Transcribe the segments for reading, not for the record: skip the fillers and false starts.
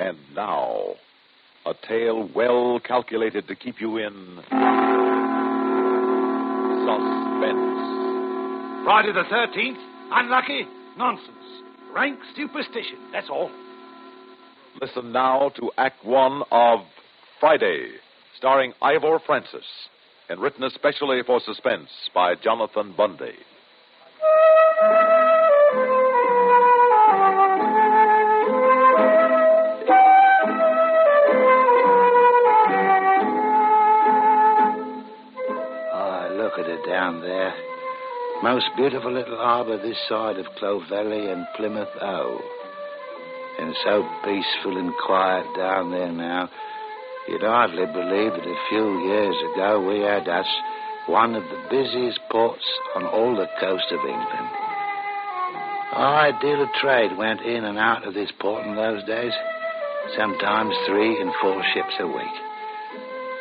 And now, a tale well calculated to keep you in suspense. Friday the 13th? Unlucky? Nonsense. Rank superstition, that's all. Listen now to Act One of Friday, starring Ivor Francis, and written especially for Suspense by Jonathan Bundy. Look at it down there. Most beautiful little harbour this side of Clovelly and Plymouth O. And so peaceful and quiet down there now, you'd hardly believe that a few years ago we had us one of the busiest ports on all the coast of England. A high deal of trade went in and out of this port in those days, sometimes 3 and 4 ships a week.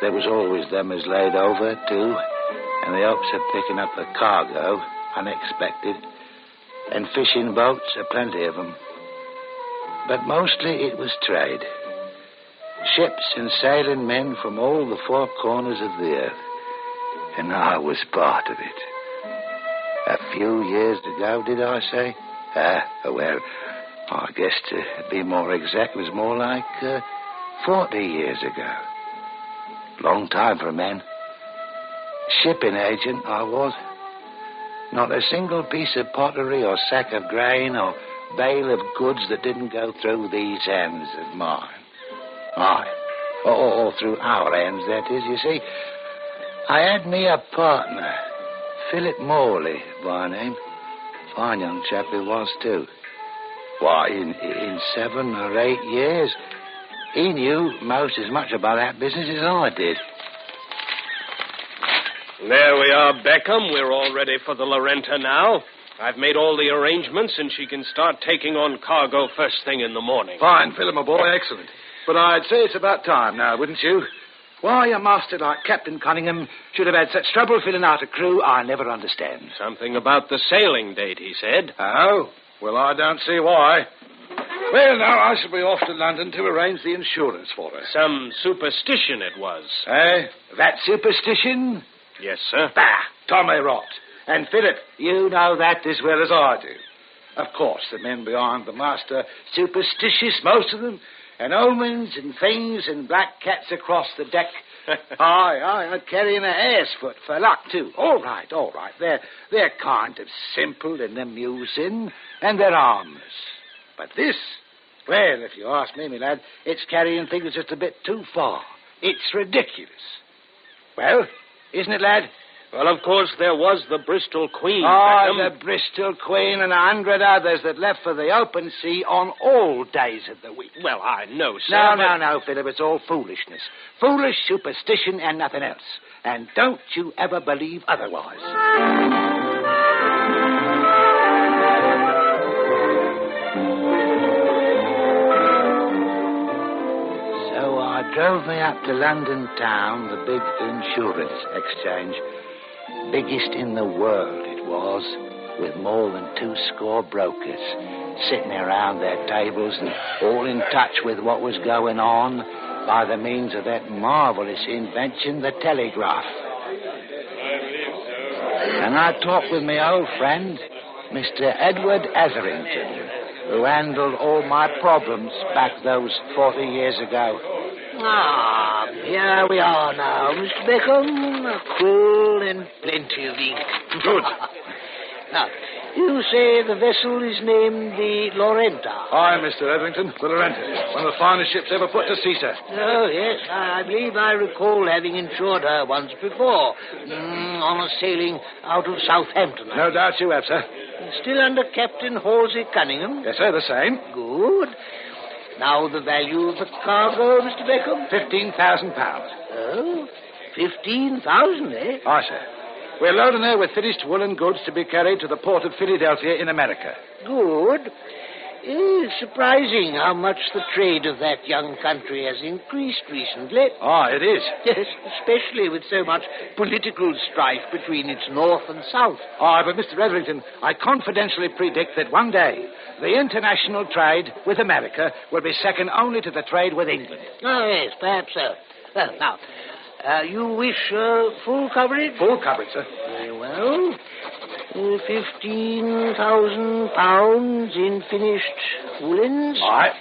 There was always them as laid over, too, and the hopes of picking up the cargo, unexpected, and fishing boats, plenty of them. But mostly it was trade. Ships and sailing men from all the 4 corners of the earth. And I was part of it. A few years ago, did I say? Well, I guess to be more exact, it was more like 40 years ago. Long time for a man. Shipping agent, I was. Not a single piece of pottery or sack of grain or bale of goods that didn't go through these hands of mine. Aye. Or through our hands, that is, you see. I had me a partner, Philip Morley by name. Fine young chap he was, too. Why, in 7 or 8 years, he knew most as much about that business as I did. There we are, Beckham. We're all ready for the Lorenta now. I've made all the arrangements, and she can start taking on cargo first thing in the morning. Fine, Philip, my boy, excellent. But I'd say it's about time now, wouldn't you? Why a master like Captain Cunningham should have had such trouble filling out a crew, I never understand. Something about the sailing date, he said. Oh? Well, I don't see why. Well, now, I shall be off to London to arrange the insurance for her. Some superstition it was. That superstition? Yes, sir. Bah, Tommy rot. And, Philip, you know that as well as I do. Of course, the men behind the mast are superstitious, most of them, and omens and things and black cats across the deck. Aye, carrying a hare's foot for luck, too. All right. They're kind of simple and amusing, and they're harmless. But this, well, if you ask me, my lad, it's carrying things just a bit too far. It's ridiculous. Well, isn't it, lad? Well, of course, there was the Bristol Queen. The Bristol Queen and 100 others that left for the open sea on all days of the week. Well, I know, sir. No, Philip, it's all foolishness. Foolish superstition and nothing else. And don't you ever believe otherwise. So I drove me up to London town, the big insurance exchange. Biggest in the world it was, with more than 200 brokers sitting around their tables and all in touch with what was going on by the means of that marvelous invention, the telegraph. And I talked with my old friend, Mr. Edward Etherington, who handled all my problems back those 40 years ago. Here we are now, Mr. Beckham. A quill and plenty of ink. Good. Now, you say the vessel is named the Lorenta. Aye, Mr. Etherington, the Lorenta. One of the finest ships ever put to sea, sir. Oh, yes, I believe I recall having insured her once before, on a sailing out of Southampton. No doubt you have, sir. Still under Captain Halsey Cunningham? Yes, sir, the same. Good. Now the value of the cargo, Mr. Beckham? £15,000. Oh, 15,000, eh? Aye, sir. We're loading her with finished woolen goods to be carried to the port of Philadelphia in America. Good. It's surprising how much the trade of that young country has increased recently. Oh, it is. Yes, especially with so much political strife between its north and south. Oh, but Mr. Etherington, I confidentially predict that one day the international trade with America will be second only to the trade with England. Oh, yes, perhaps so. Well, now, you wish full coverage? Full coverage, sir. Very well. £15,000 in finished woolens. All right.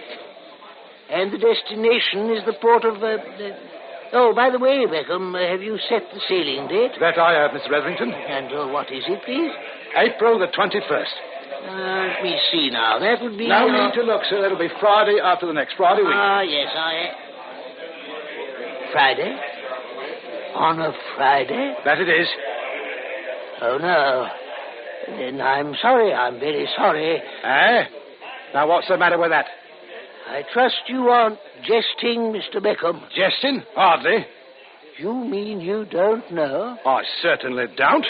And the destination is the port of... Oh, by the way, Beckham, have you set the sailing date? That I have, Mr. Etherington. And what is it, please? April the 21st. Let me see now. That would be... No need to look, sir. That'll be Friday after the next Friday week. Yes, Friday? On a Friday? That it is. Oh, no. Then I'm sorry. I'm very sorry. Eh? Now, what's the matter with that? I trust you aren't jesting, Mr. Beckham. Jesting? Hardly. You mean you don't know? I certainly don't.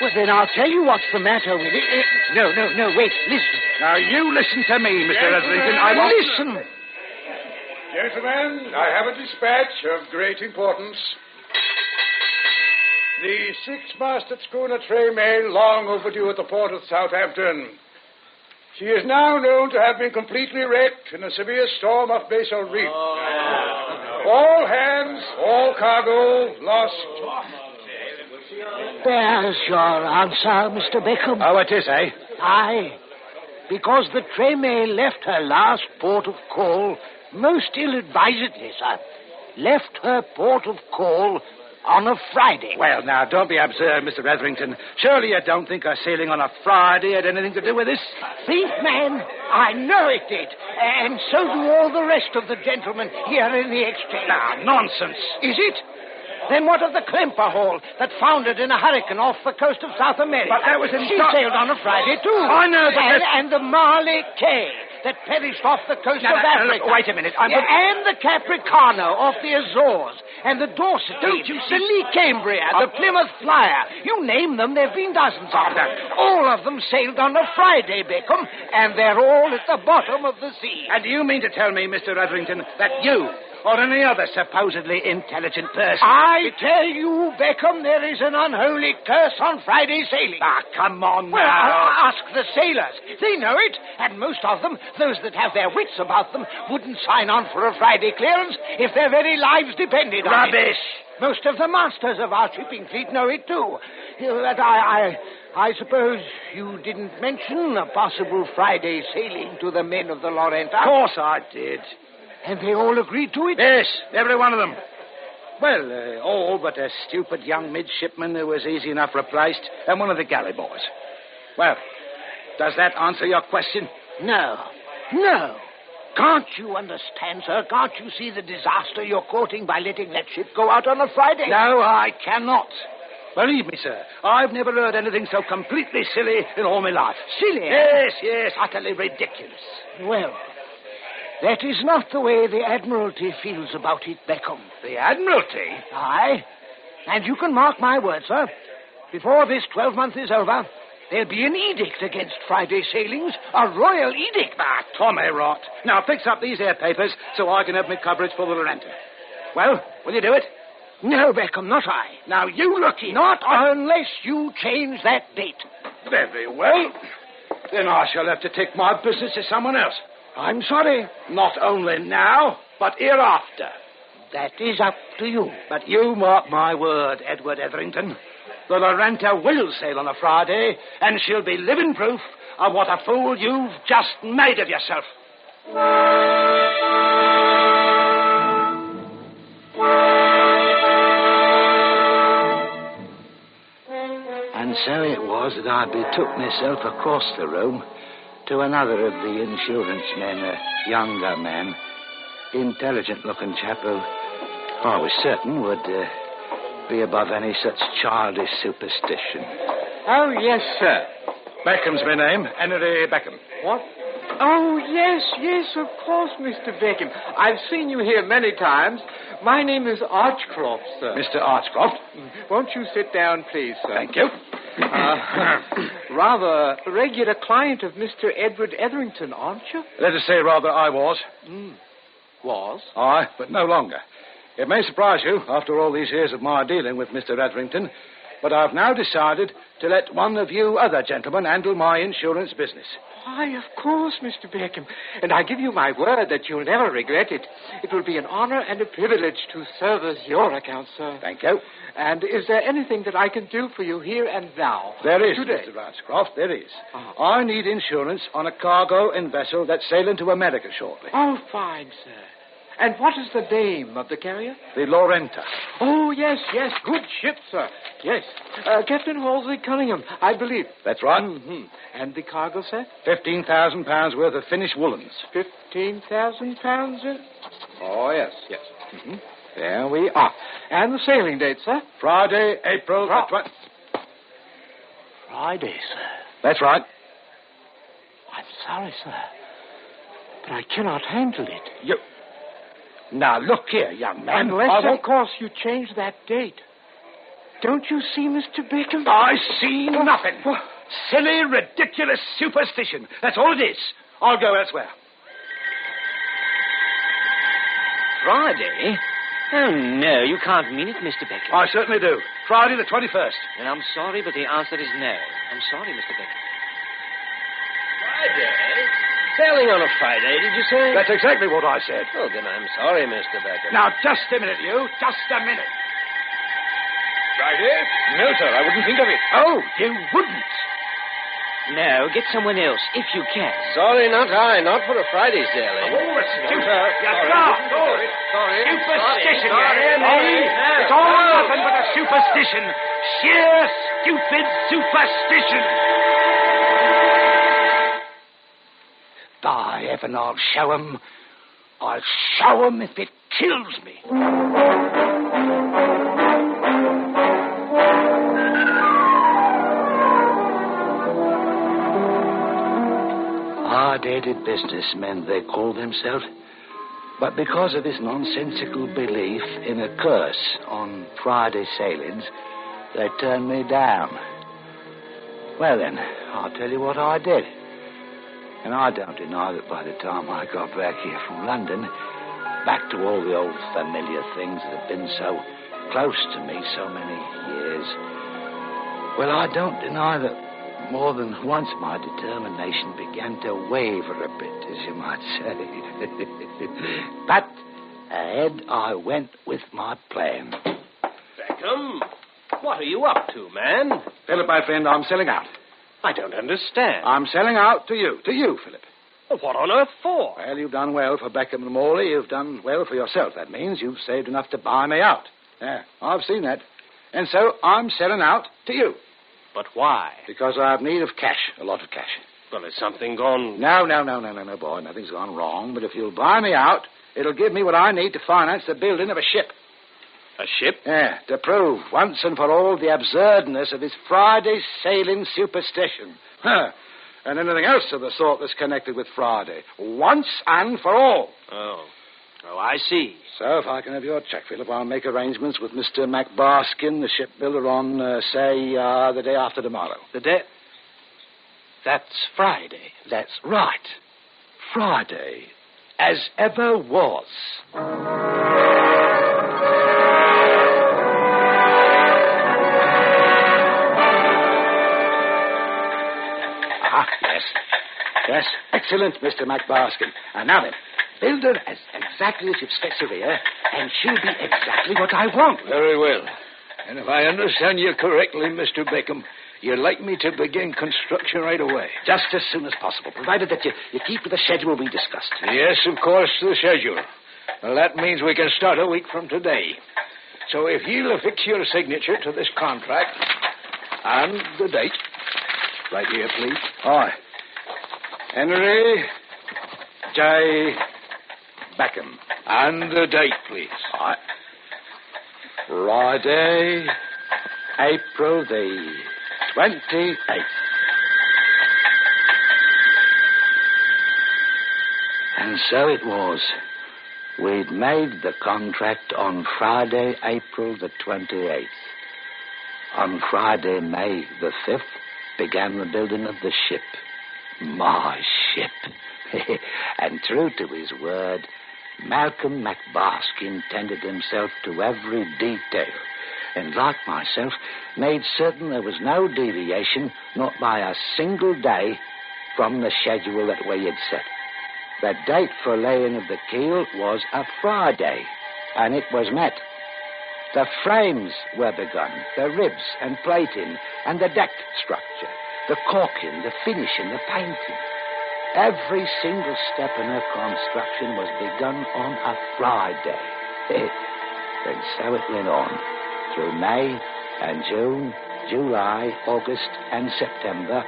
Well, then I'll tell you what's the matter with it. No, wait, listen. Now, you listen to me, Mr. Etherington. I won't... Listen. Gentlemen, I have a dispatch of great importance. The six-masted schooner Tremail, long overdue at the port of Southampton. She is now known to have been completely wrecked in a severe storm off Basel Reef. All hands, all cargo lost. There's your answer, Mr. Beckham. Oh, it is, eh? Aye. Because the Tremail left her last port of call most ill-advisedly, sir. Left her port of call on a Friday. Well, now, don't be absurd, Mr. Etherington. Surely you don't think our sailing on a Friday had anything to do with this? Think, man, I know it did. And so do all the rest of the gentlemen here in the exchange. Now, nonsense. Is it? Then what of the Klemper Hall that foundered in a hurricane off the coast of South America? But that was in... She sailed on a Friday, too. I know, but... And the Marley Kay that perished off the coast of Africa. Look, wait a minute. And the Capricano off the Azores. And the Dorset. Don't you see? The Lee Cambria, the Plymouth Flyer. You name them, there have been dozens of them. All of them sailed on a Friday, Beckham, and they're all at the bottom of the sea. And do you mean to tell me, Mr. Etherington, that you or any other supposedly intelligent person... I tell you, Beckham, there is an unholy curse on Friday sailing. Ah, come on Well, now. ask the sailors. They know it, and most of them, those that have their wits about them, wouldn't sign on for a Friday clearance if their very lives depended on it. Rubbish. Most of the masters of our shipping fleet know it, too. But I suppose you didn't mention a possible Friday sailing to the men of the Lorenta. Of course I did. And they all agreed to it? Yes, every one of them. Well, all but a stupid young midshipman who was easy enough replaced, and one of the galley boys. Well, does that answer your question? No. Can't you understand, sir? Can't you see the disaster you're courting by letting that ship go out on a Friday? No, I cannot. Believe me, sir, I've never heard anything so completely silly in all my life. Silly? Yes, utterly ridiculous. Well, that is not the way the Admiralty feels about it, Beckham. The Admiralty? Aye. And you can mark my words, sir. Before this 12-month is over, there'll be an edict against Friday sailings, a royal edict. Ah, Tommy rot. Now fix up these air papers so I can have my coverage for the Lorenta. Well, will you do it? No, Beckham, not I. Now you look here. Not unless you change that date. Very well. Then I shall have to take my business to someone else. I'm sorry. Not only now, but hereafter. That is up to you. But you mark my word, Edward Etherington. The Lorenta will sail on a Friday, and she'll be living proof of what a fool you've just made of yourself. And so it was that I betook myself across the room to another of the insurance men, a younger man, intelligent-looking chap who I was certain would be above any such childish superstition. Oh, yes, sir. Beckham's my name, Henry Beckham. What? Oh, yes, of course, Mr. Beckham. I've seen you here many times. My name is Archcroft, sir. Mr. Archcroft. Won't you sit down, please, sir? Thank you. rather a regular client of Mr. Edward Etherington, aren't you? Let us say rather I was. Was? Aye, but no longer. It may surprise you, after all these years of my dealing with Mr. Etherington, but I've now decided to let one of you other gentlemen handle my insurance business. Why, of course, Mr. Beckham. And I give you my word that you'll never regret it. It will be an honor and a privilege to serve as your account, sir. Thank you. And is there anything that I can do for you here and now? There is, today? Mr. Ranscroft, there is. Oh. I need insurance on a cargo and vessel that's sailing to America shortly. Oh, fine, sir. And what is the name of the carrier? The Lorenta. Oh, yes. Good ship, sir. Yes. Captain Halsey Cunningham, I believe. That's right. Mm-hmm. And the cargo, sir? £15,000 worth of finished woolens. £15,000? Oh, yes. Mm-hmm. There we are. And the sailing date, sir? Friday, April the 20th. Friday, sir. That's right. I'm sorry, sir, but I cannot handle it. You... Now, look here, young man. Unless, of course, you change that date. Don't you see, Mr. Beckham? I see nothing. Silly, ridiculous superstition. That's all it is. I'll go elsewhere. Friday? Oh, no, you can't mean it, Mr. Beckham. I certainly do. Friday the 21st. And I'm sorry, but the answer is no. I'm sorry, Mr. Beckham. Friday? Sailing on a Friday, did you say? That's exactly what I said. Oh, then I'm sorry, Mr. Beckham. Now, just a minute, you. Just a minute. Friday? No, sir, I wouldn't think of it. Oh, you wouldn't. No, get someone else, if you can. Sorry, not I. Not for a Friday sailing. Oh, it's superstition, you hear me? It's all nothing but a superstition. Sheer, stupid superstition. By heaven, I'll show 'em. I'll show 'em if it kills me. Hard-headed businessmen, they call themselves. But because of this nonsensical belief in a curse on Friday sailings, they turned me down. Well, then, I'll tell you what I did. And I don't deny that by the time I got back here from London, back to all the old familiar things that have been so close to me so many years, well, I don't deny that more than once my determination began to waver a bit, as you might say. But ahead I went with my plan. Beckham, what are you up to, man? Philip, my friend, I'm selling out. I don't understand. I'm selling out to you, Philip. Well, what on earth for? Well, you've done well for Beckham and Morley. You've done well for yourself. That means you've saved enough to buy me out. Yeah, I've seen that. And so I'm selling out to you. But why? Because I have need of cash, a lot of cash. Well, has something gone... No, boy. Nothing's gone wrong. But if you'll buy me out, it'll give me what I need to finance the building of a ship. A ship? Yeah, to prove once and for all the absurdness of this Friday sailing superstition. And anything else of the sort that's connected with Friday. Once and for all. Oh, I see. So if I can have your check, Philip, I'll make arrangements with Mr. McBarskin, the shipbuilder, on, the day after tomorrow. The day... That's Friday. That's right. Friday, as ever was. Yes, excellent, Mr. McBarskin. And now then, build her as exactly as you've sketched her here, and she'll be exactly what I want. Very well. And if I understand you correctly, Mr. Beckham, you'd like me to begin construction right away. Just as soon as possible, provided that you keep to the schedule we discussed. Yes, of course, the schedule. Well, that means we can start a week from today. So if you'll affix your signature to this contract and the date, right here, please. Aye. Henry J. Beckham. And the date, please. Aye. Friday, April the 28th. And so it was. We'd made the contract on Friday, April the 28th. On Friday, May the 5th, began the building of the ship. My ship. And true to his word, Malcolm McBask intended himself to every detail, and like myself, made certain there was no deviation, not by a single day, from the schedule that we had set. The date for laying of the keel was a Friday, and it was met. The frames were begun, the ribs and plating, and the deck structure, the caulking, the finishing, the painting. Every single step in her construction was begun on a Friday. And so it went on, through May and June, July, August, and September,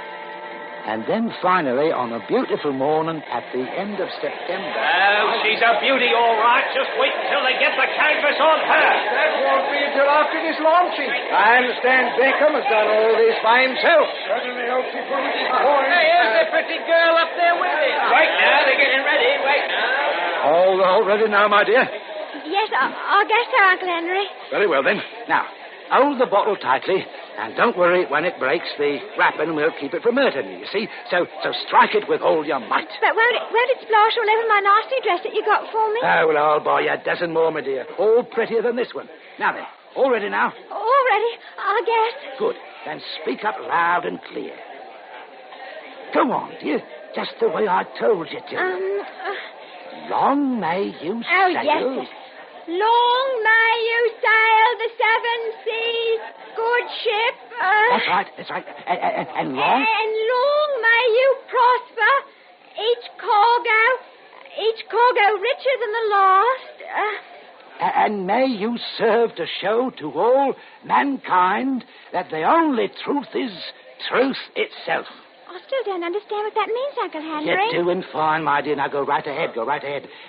and then finally, on a beautiful morning at the end of September... Oh, she's a beauty, all right. Just wait until they get the canvas on her. That won't be until after this launching. I understand Beckham has done all this by himself. Certainly hopes he proves his point. Hey, here's the pretty girl up there with me. Wait now, they're getting ready. Wait now. All ready now, my dear? Yes, I guess so, Uncle Henry. Very well, then. Now, hold the bottle tightly, and don't worry, when it breaks, the wrapping will keep it from hurting you, you see? So strike it with all your might. But won't it splash all over my nasty dress that you got for me? Oh, well, I'll buy you a dozen more, my dear. All prettier than this one. Now then, all ready now? All ready, I guess. Good. Then speak up loud and clear. Go on, dear. Just the way I told you to. Long may you sail... Oh, yes. Long may you sail the seven seas, good ship. That's right. And long... And long may you prosper, each cargo richer than the last. And may you serve to show to all mankind that the only truth is truth itself. I still don't understand what that means, Uncle Henry. You're doing fine, my dear. Now go right ahead.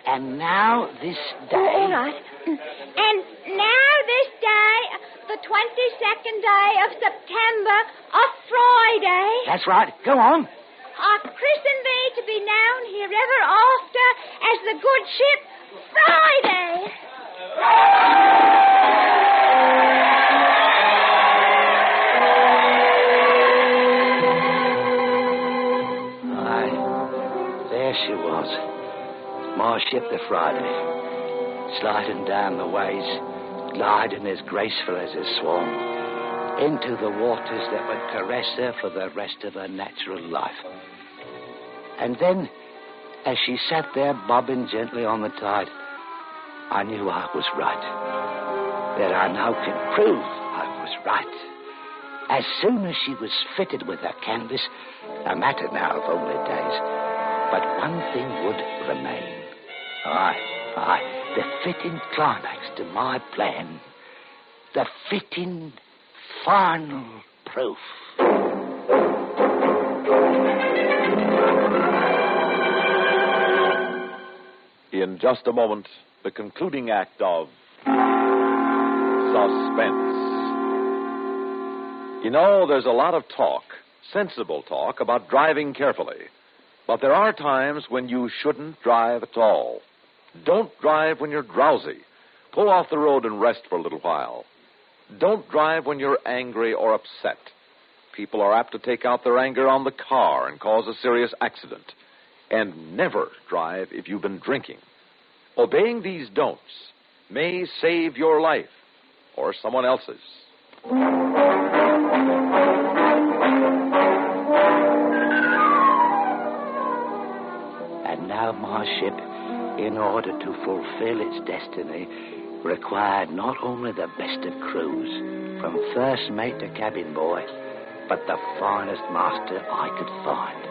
And now this day... Oh, all right. And now this day, the 22nd day of September, a Friday. That's right. Go on. I christen thee to be known herever after as the good ship Friday. There she was, my ship the Friday, sliding down the ways, gliding as graceful as a swan, into the waters that would caress her for the rest of her natural life. And then, as she sat there bobbing gently on the tide, I knew I was right. That I now can prove I was right. As soon as she was fitted with her canvas, a matter now of only days, but one thing would remain. Aye, the fitting climax to my plan. The fitting final proof. In just a moment, the concluding act of Suspense. You know, there's a lot of talk, sensible talk, about driving carefully. But there are times when you shouldn't drive at all. Don't drive when you're drowsy. Pull off the road and rest for a little while. Don't drive when you're angry or upset. People are apt to take out their anger on the car and cause a serious accident. And never drive if you've been drinking. Obeying these don'ts may save your life or someone else's. Now my ship, in order to fulfill its destiny, required not only the best of crews, from first mate to cabin boy, but the finest master I could find.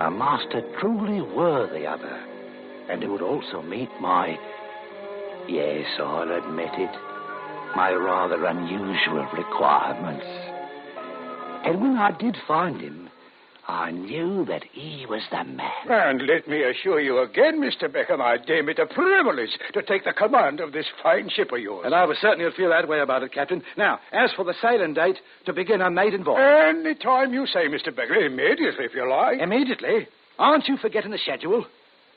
A master truly worthy of her, and who would also meet my, yes, I'll admit it, my rather unusual requirements. And when I did find him, I knew that he was the man. And let me assure you again, Mr. Beckham, I deem it a privilege to take the command of this fine ship of yours. And I was certain you'd feel that way about it, Captain. Now, as for the sailing date, to begin our maiden voyage. Any time you say, Mr. Beckham, immediately, if you like. Immediately? Aren't you forgetting the schedule?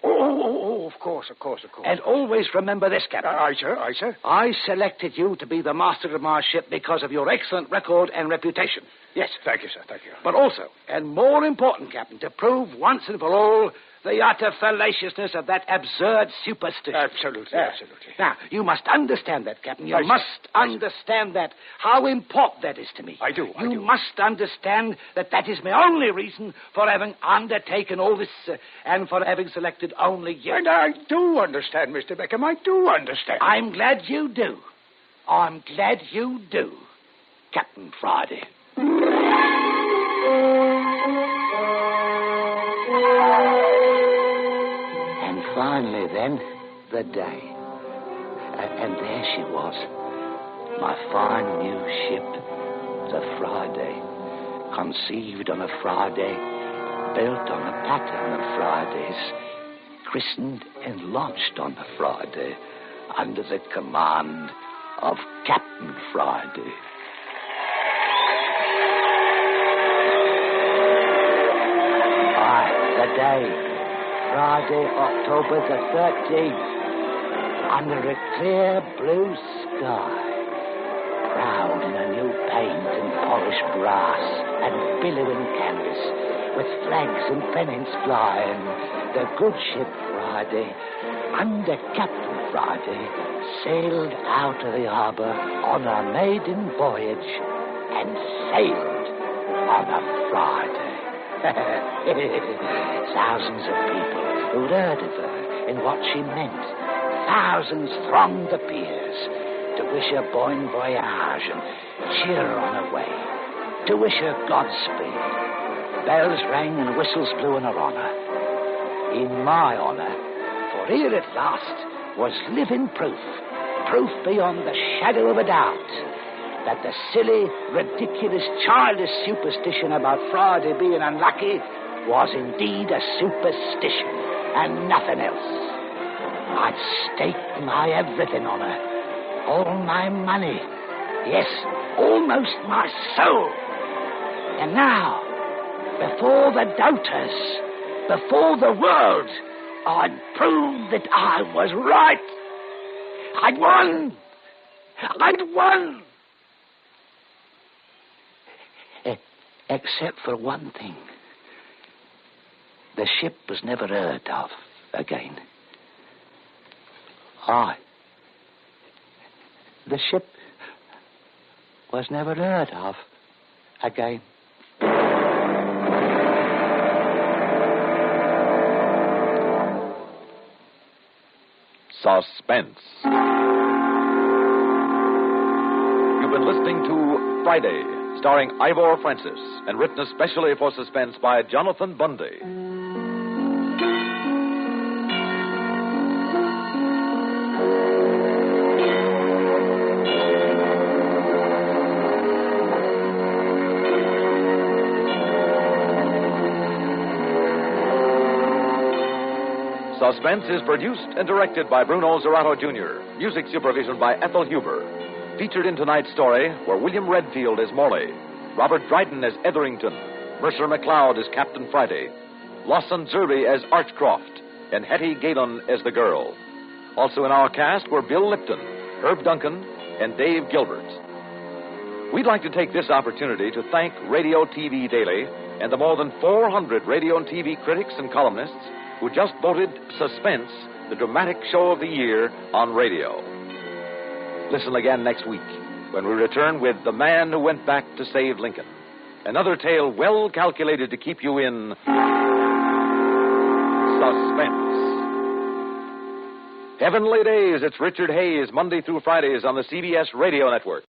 Oh, of course. And always remember this, Captain. Aye, sir. I selected you to be the master of my ship because of your excellent record and reputation. Yes. Thank you, sir. Thank you. But also, and more important, Captain, to prove once and for all the utter fallaciousness of that absurd superstition. Absolutely. Now, you must understand that, Captain. You I see. must understand that, how important that is to me. I do. You must understand that that is my only reason for having undertaken all this and for having selected only you. And I do understand, Mr. Beckham. I do understand. I'm glad you do. I'm glad you do, Captain Friday. And finally, then, the day. And there she was, my fine new ship, the Friday, conceived on a Friday, built on a pattern of Fridays, christened and launched on a Friday, under the command of Captain Friday. The day, Friday, October the 13th, under a clear blue sky, proud in a new paint and polished brass and billowing canvas, with flags and pennants flying, the good ship Friday, under Captain Friday, sailed out of the harbor on a maiden voyage and sailed on a Friday. Thousands of people who'd heard of her and what she meant. Thousands thronged the piers to wish her bon voyage and cheer her on her way, to wish her Godspeed. Bells rang and whistles blew in her honor. In my honor, for here at last was living proof beyond the shadow of a doubt, that the silly, ridiculous, childish superstition about Friday being unlucky was indeed a superstition and nothing else. I'd staked my everything on her, all my money, yes, almost my soul. And now, before the doubters, before the world, I'd proved that I was right. I'd won. Except for one thing. The ship was never heard of again. The ship was never heard of again. Suspense. You've been listening to Friday, starring Ivor Francis, and written especially for Suspense by Jonathan Bundy. Suspense is produced and directed by Bruno Zerato Jr., music supervision by Ethel Huber. Featured in tonight's story were William Redfield as Morley, Robert Dryden as Etherington, Mercer McLeod as Captain Friday, Lawson Zerby as Archcroft, and Hetty Galen as the girl. Also in our cast were Bill Lipton, Herb Duncan, and Dave Gilbert. We'd like to take this opportunity to thank Radio TV Daily and the more than 400 radio and TV critics and columnists who just voted Suspense the dramatic show of the year on radio. Listen again next week when we return with The Man Who Went Back to Save Lincoln. Another tale well calculated to keep you in suspense. Heavenly Days, it's Richard Hayes, Monday through Fridays on the CBS Radio Network.